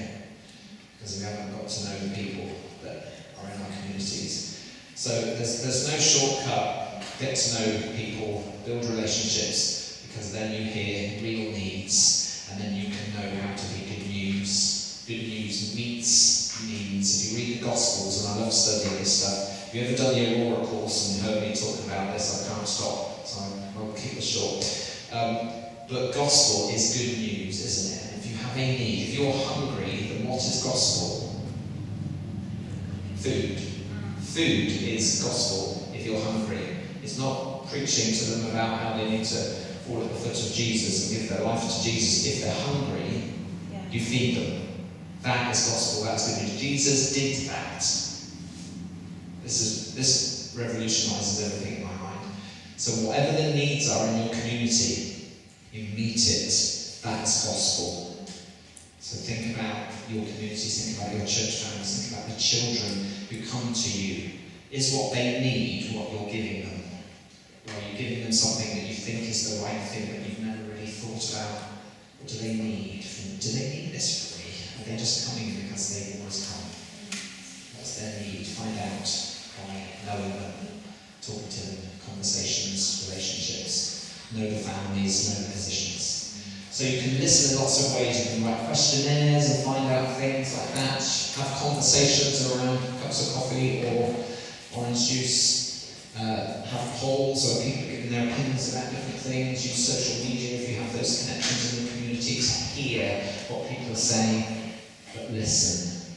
because we haven't got to know the people that are in our communities. So there's no shortcut. Get to know people, build relationships, because then you hear real needs, and then you can know how to be good news. Good news meets needs. If you read the Gospels, and I love studying this stuff, if you ever done the Aurora course and you heard me talking about this, I can't stop. So I'll keep the sure. But gospel is good news, isn't it? And if you have a need, if you're hungry, then what is gospel? Food. Food is gospel if you're hungry. It's not preaching to them about how they need to fall at the foot of Jesus and give their life to Jesus. If they're hungry, you feed them. That is gospel, that's good news. Jesus did that. This revolutionises everything in my mind. So whatever the needs are in your community, you meet it. That's gospel. So think about your communities, think about your church families, think about the children who come to you. Is what they need what you're giving them? Or are you giving them something that you think is the right thing that you've never really thought about? What do they need? Do they need this for me? Are they just coming because they've always come? What's their need? Find out by knowing them, talking to them, conversations, relationships, know the families, know the positions. So you can listen in lots of ways. You can write questionnaires and find out things like that. Have conversations around cups of coffee or orange juice. Have polls where people are giving their opinions about different things. Use social media if you have those connections in the community to hear what people are saying, but listen.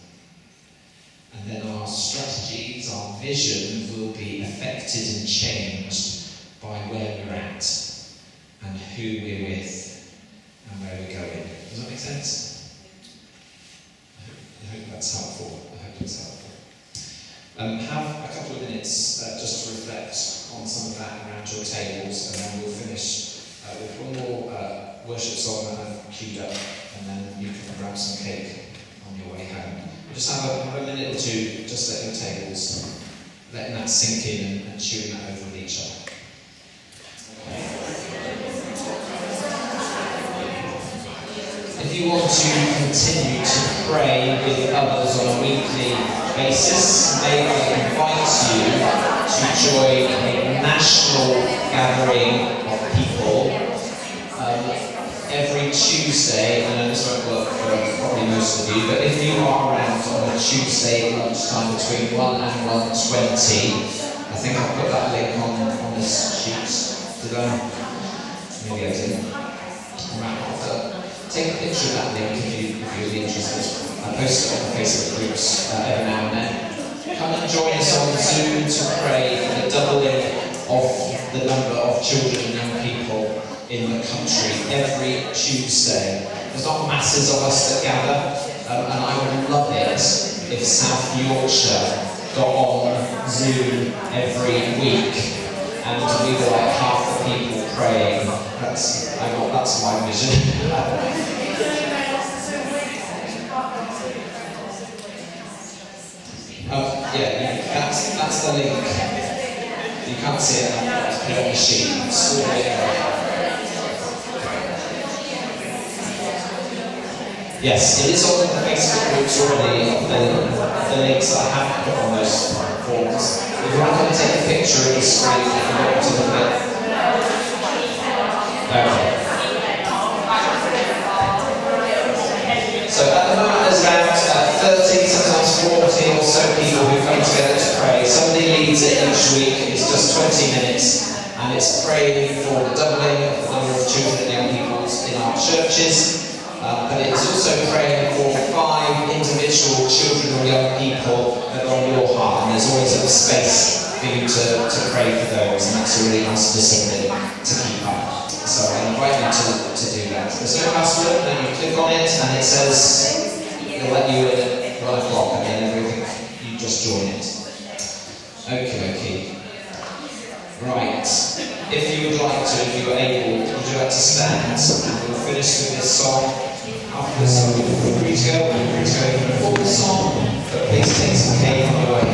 And then our strategies, our vision will be affected and changed by where we're at and who we're with and where we're going. Does that make sense? I hope that's helpful. Have a couple of minutes just to reflect on some of that around your tables, and then we'll finish with one more worship song that I've queued up, and then you can grab some cake on your way home. But just have a minute or two just at your tables, letting that sink in and chewing that over with each other. If you want to continue to pray with others on a weekly basis, may I invite you to join a national gathering of people every Tuesday. I know this won't work for probably most of you, but if you are around on a Tuesday lunchtime between 1 and 1:20, I think I'll put that link on this sheet. Did I? Maybe I didn't. Take a picture of that link if you're really interested. I post it on the Facebook groups every now and then. Come and join us on Zoom to pray for the doubling of the number of children and young people in the country every Tuesday. There's not masses of us that gather, and I would love it if South Yorkshire got on Zoom every week and we were like half the people praying. That's my vision. That's the link. You can't see it. It's put on the sheet. Yes, it is on the Facebook groups already. The links that I have put on those forms. If you want to take a picture of the screen, if you want to look at it. Okay. So at the moment there's about 30, sometimes 40 or so people who come together to pray. Somebody leads it each week. It's just 20 minutes, and it's praying for the doubling of the number of children and young people in our churches. But it's also praying for 5 individual children or young people that are on your heart, and there's always a space for you to pray for those, and that's a really nice discipline to keep up. So I invite you to do that. There's no password, then you click on it and it says it'll let you in at 1 o'clock, and then everything, you just join it. Okay. Right. If you would like to, if you are able, would you like to stand? And we'll finish with this song. After this song, we're free to go. We're free to go for the full song, but please take some cake on your way.